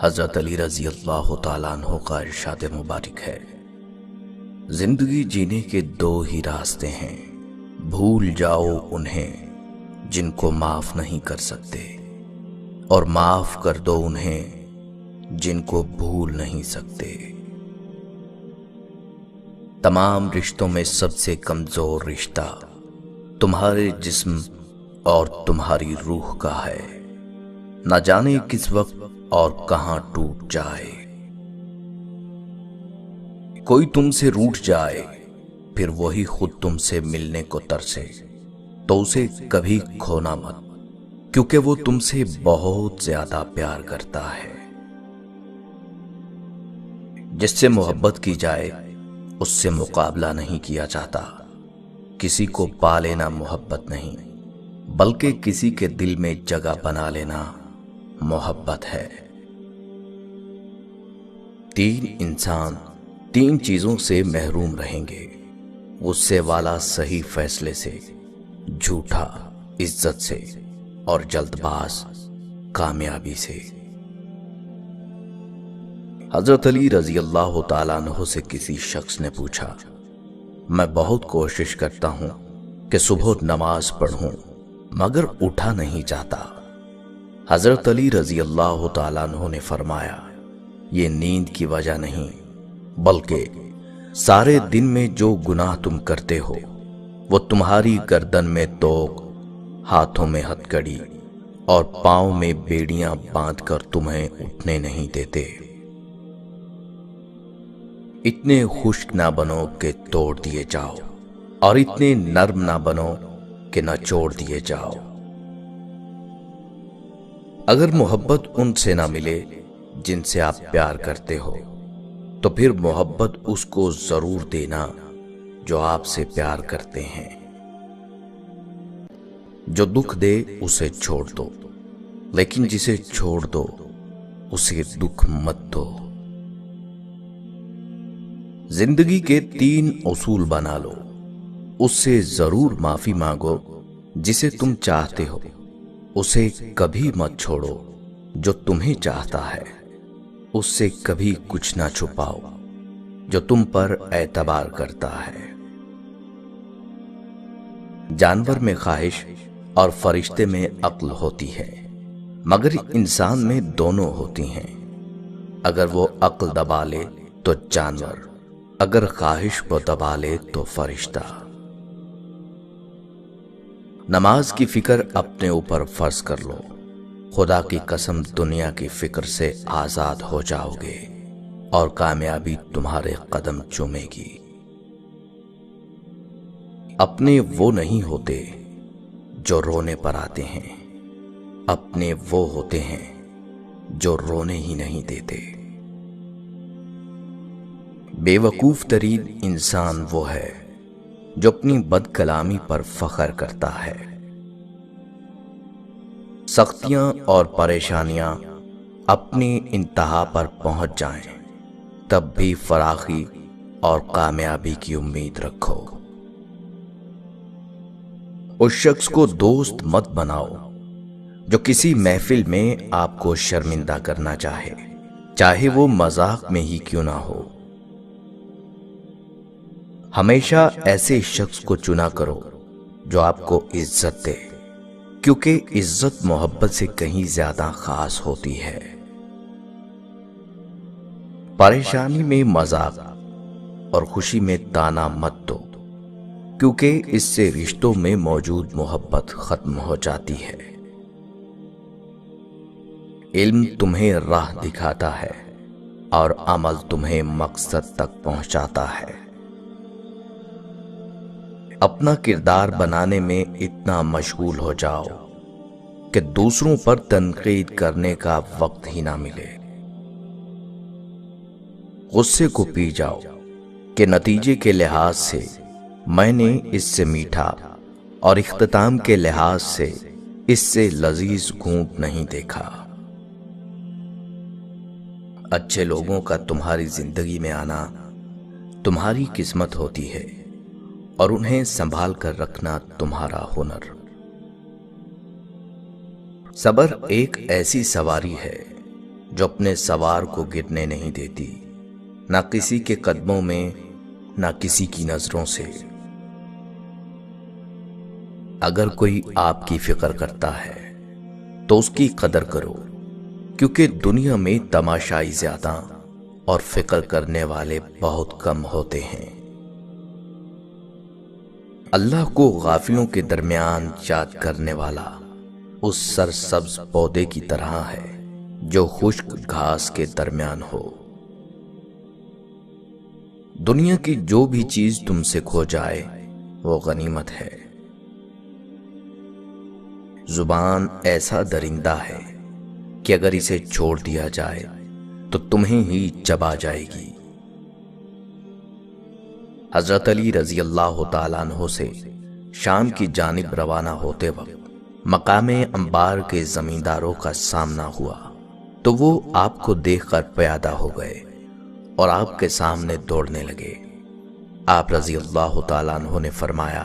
حضرت علی رضی اللہ تعالیٰ عنہ کا ارشاد مبارک ہے، زندگی جینے کے دو ہی راستے ہیں، بھول جاؤ انہیں جن کو معاف نہیں کر سکتے، اور معاف کر دو انہیں جن کو بھول نہیں سکتے۔ تمام رشتوں میں سب سے کمزور رشتہ تمہارے جسم اور تمہاری روح کا ہے، نہ جانے کس وقت اور کہاں ٹوٹ جائے۔ کوئی تم سے روٹھ جائے پھر وہی خود تم سے ملنے کو ترسے تو اسے کبھی کھونا مت، کیونکہ وہ تم سے بہت زیادہ پیار کرتا ہے۔ جس سے محبت کی جائے اس سے مقابلہ نہیں کیا جاتا۔ کسی کو پا لینا محبت نہیں، بلکہ کسی کے دل میں جگہ بنا لینا محبت ہے۔ تین انسان تین چیزوں سے محروم رہیں گے: غصے والا صحیح فیصلے سے، جھوٹا عزت سے، اور جلد باز کامیابی سے۔ حضرت علی رضی اللہ تعالیٰ عنہ سے کسی شخص نے پوچھا، میں بہت کوشش کرتا ہوں کہ صبح نماز پڑھوں مگر اٹھا نہیں جاتا۔ حضرت علی رضی اللہ تعالیٰ عنہ نے فرمایا، یہ نیند کی وجہ نہیں، بلکہ سارے دن میں جو گناہ تم کرتے ہو وہ تمہاری گردن میں توق، ہاتھوں میں ہتھکڑی اور پاؤں میں بیڑیاں باندھ کر تمہیں اٹھنے نہیں دیتے۔ اتنے خشک نہ بنو کہ توڑ دیے جاؤ، اور اتنے نرم نہ بنو کہ نچوڑ دیے جاؤ۔ اگر محبت ان سے نہ ملے جن سے آپ پیار کرتے ہو تو پھر محبت اس کو ضرور دینا جو آپ سے پیار کرتے ہیں۔ جو دکھ دے اسے چھوڑ دو، لیکن جسے چھوڑ دو اسے دکھ مت دو۔ زندگی کے تین اصول بنا لو: اس سے ضرور معافی مانگو جسے تم چاہتے ہو، اسے کبھی مت چھوڑو جو تمہیں چاہتا ہے، اس سے کبھی کچھ نہ چھپاؤ جو تم پر اعتبار کرتا ہے۔ جانور میں خواہش اور فرشتے میں عقل ہوتی ہے، مگر انسان میں دونوں ہوتی ہیں۔ اگر وہ عقل دبا لے تو جانور، اگر خواہش کو دبا لے تو فرشتہ۔ نماز کی فکر اپنے اوپر فرض کر لو، خدا کی قسم دنیا کی فکر سے آزاد ہو جاؤ گے اور کامیابی تمہارے قدم چومے گی۔ اپنے وہ نہیں ہوتے جو رونے پر آتے ہیں، اپنے وہ ہوتے ہیں جو رونے ہی نہیں دیتے۔ بے وقوف ترین انسان وہ ہے جو اپنی بد کلامی پر فخر کرتا ہے۔ سختیاں اور پریشانیاں اپنی انتہا پر پہنچ جائیں تب بھی فراخی اور کامیابی کی امید رکھو۔ اس شخص کو دوست مت بناؤ جو کسی محفل میں آپ کو شرمندہ کرنا چاہے، چاہے وہ مذاق میں ہی کیوں نہ ہو۔ ہمیشہ ایسے شخص کو چنا کرو جو آپ کو عزت دے، کیونکہ عزت محبت سے کہیں زیادہ خاص ہوتی ہے۔ پریشانی میں مذاق اور خوشی میں تانا مت دو، کیونکہ اس سے رشتوں میں موجود محبت ختم ہو جاتی ہے۔ علم تمہیں راہ دکھاتا ہے اور عمل تمہیں مقصد تک پہنچاتا ہے۔ اپنا کردار بنانے میں اتنا مشغول ہو جاؤ کہ دوسروں پر تنقید کرنے کا وقت ہی نہ ملے۔ غصے کو پی جاؤ کہ نتیجے کے لحاظ سے میں نے اس سے میٹھا اور اختتام کے لحاظ سے اس سے لذیذ گھونٹ نہیں دیکھا۔ اچھے لوگوں کا تمہاری زندگی میں آنا تمہاری قسمت ہوتی ہے، اور انہیں سنبھال کر رکھنا تمہارا ہنر۔ صبر ایک ایسی سواری ہے جو اپنے سوار کو گرنے نہیں دیتی، نہ کسی کے قدموں میں، نہ کسی کی نظروں سے۔ اگر کوئی آپ کی فکر کرتا ہے تو اس کی قدر کرو، کیونکہ دنیا میں تماشائی زیادہ اور فکر کرنے والے بہت کم ہوتے ہیں۔ اللہ کو غافلوں کے درمیان یاد کرنے والا اس سرسبز پودے کی طرح ہے جو خشک گھاس کے درمیان ہو۔ دنیا کی جو بھی چیز تم سے کھو جائے وہ غنیمت ہے۔ زبان ایسا درندہ ہے کہ اگر اسے چھوڑ دیا جائے تو تمہیں ہی چبا جائے گی۔ حضرت علی رضی اللہ تعالیٰ عنہ سے شام کی جانب روانہ ہوتے وقت مقام انبار کے زمینداروں کا سامنا ہوا تو وہ آپ کو دیکھ کر پیادہ ہو گئے اور آپ کے سامنے دوڑنے لگے۔ آپ رضی اللہ تعالیٰ عنہ نے فرمایا،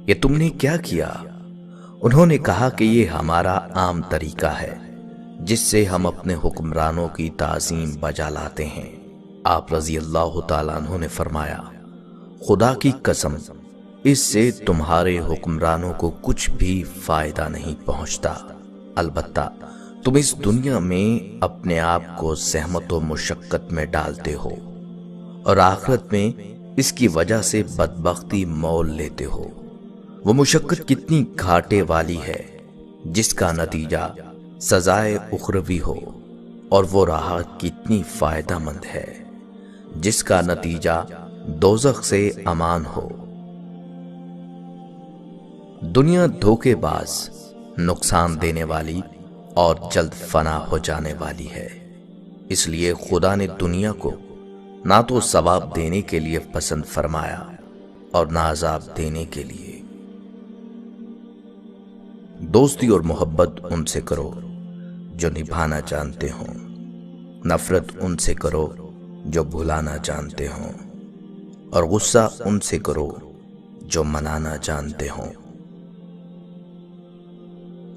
یہ تم نے کیا کیا؟ انہوں نے کہا کہ یہ ہمارا عام طریقہ ہے جس سے ہم اپنے حکمرانوں کی تعظیم بجا لاتے ہیں۔ آپ رضی اللہ تعالیٰ عنہ نے فرمایا، خدا کی قسم اس سے تمہارے حکمرانوں کو کچھ بھی فائدہ نہیں پہنچتا، البتہ تم اس دنیا میں اپنے آپ کو زحمت و مشقت میں ڈالتے ہو اور آخرت میں اس کی وجہ سے بدبختی مول لیتے ہو۔ وہ مشقت کتنی گھاٹے والی ہے جس کا نتیجہ سزائے اخروی ہو، اور وہ راحت کتنی فائدہ مند ہے جس کا نتیجہ دوزخ سے امان ہو۔ دنیا دھوکے باز، نقصان دینے والی اور جلد فنا ہو جانے والی ہے، اس لیے خدا نے دنیا کو نہ تو ثواب دینے کے لیے پسند فرمایا اور نہ عذاب دینے کے لیے۔ دوستی اور محبت ان سے کرو جو نبھانا جانتے ہوں، نفرت ان سے کرو جو بھلانا جانتے ہوں، اور غصہ ان سے کرو جو منانا جانتے ہوں۔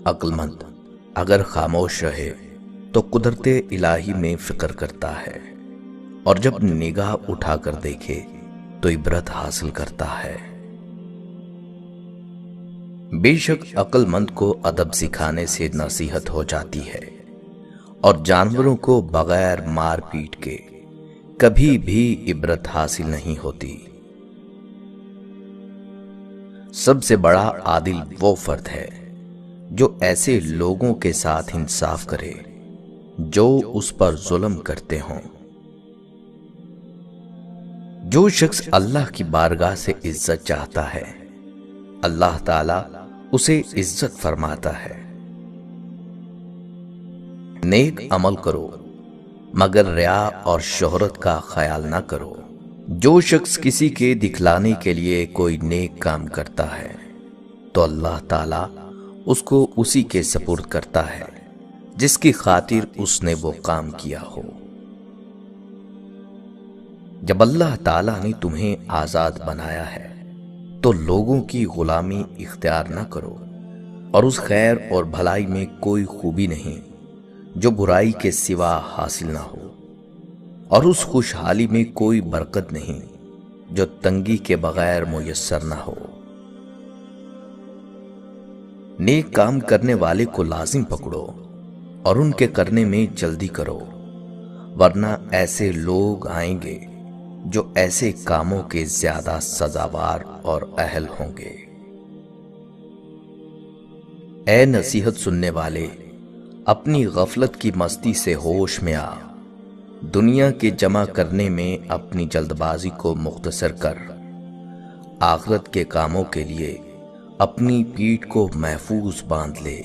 عقل مند اگر خاموش رہے تو قدرت الہی میں فکر کرتا ہے، اور جب نگاہ اٹھا کر دیکھے تو عبرت حاصل کرتا ہے۔ بے شک عقل مند کو ادب سکھانے سے نصیحت ہو جاتی ہے، اور جانوروں کو بغیر مار پیٹ کے کبھی بھی عبرت حاصل نہیں ہوتی۔ سب سے بڑا عادل وہ فرد ہے جو ایسے لوگوں کے ساتھ انصاف کرے جو اس پر ظلم کرتے ہوں۔ جو شخص اللہ کی بارگاہ سے عزت چاہتا ہے، اللہ تعالیٰ اسے عزت فرماتا ہے۔ نیک عمل کرو مگر ریا اور شہرت کا خیال نہ کرو۔ جو شخص کسی کے دکھلانے کے لیے کوئی نیک کام کرتا ہے تو اللہ تعالیٰ اس کو اسی کے سپرد کرتا ہے جس کی خاطر اس نے وہ کام کیا ہو۔ جب اللہ تعالیٰ نے تمہیں آزاد بنایا ہے تو لوگوں کی غلامی اختیار نہ کرو، اور اس خیر اور بھلائی میں کوئی خوبی نہیں جو برائی کے سوا حاصل نہ ہو، اور اس خوشحالی میں کوئی برکت نہیں جو تنگی کے بغیر میسر نہ ہو۔ نیک کام کرنے والے کو لازم پکڑو اور ان کے کرنے میں جلدی کرو، ورنہ ایسے لوگ آئیں گے جو ایسے کاموں کے زیادہ سزاوار اور اہل ہوں گے۔ اے نصیحت سننے والے، اپنی غفلت کی مستی سے ہوش میں آ، دنیا کے جمع کرنے میں اپنی جلد بازی کو مختصر کر، آخرت کے کاموں کے لیے اپنی پیٹھ کو محفوظ باندھ لے،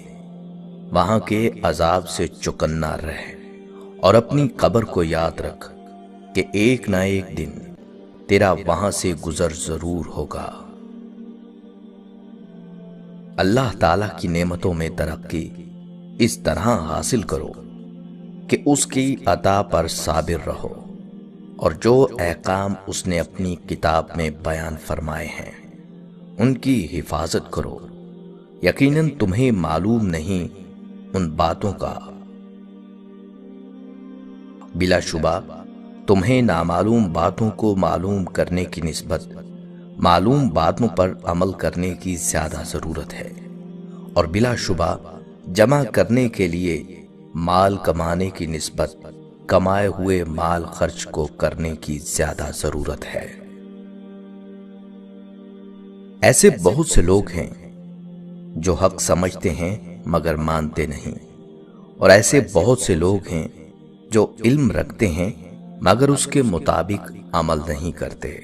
وہاں کے عذاب سے چکنا رہ، اور اپنی قبر کو یاد رکھ کہ ایک نہ ایک دن تیرا وہاں سے گزر ضرور ہوگا۔ اللہ تعالیٰ کی نعمتوں میں ترقی اس طرح حاصل کرو کہ اس کی عطا پر صابر رہو، اور جو احکام اس نے اپنی کتاب میں بیان فرمائے ہیں ان کی حفاظت کرو۔ یقیناً تمہیں معلوم نہیں ان باتوں کا بلا شبہ تمہیں نامعلوم باتوں کو معلوم کرنے کی نسبت معلوم باتوں پر عمل کرنے کی زیادہ ضرورت ہے، اور بلا شبہ جمع کرنے کے لیے مال کمانے کی نسبت کمائے ہوئے مال خرچ کو کرنے کی زیادہ ضرورت ہے۔ ایسے بہت سے لوگ ہیں جو حق سمجھتے ہیں مگر مانتے نہیں، اور ایسے بہت سے لوگ ہیں جو علم رکھتے ہیں مگر اس کے مطابق عمل نہیں کرتے۔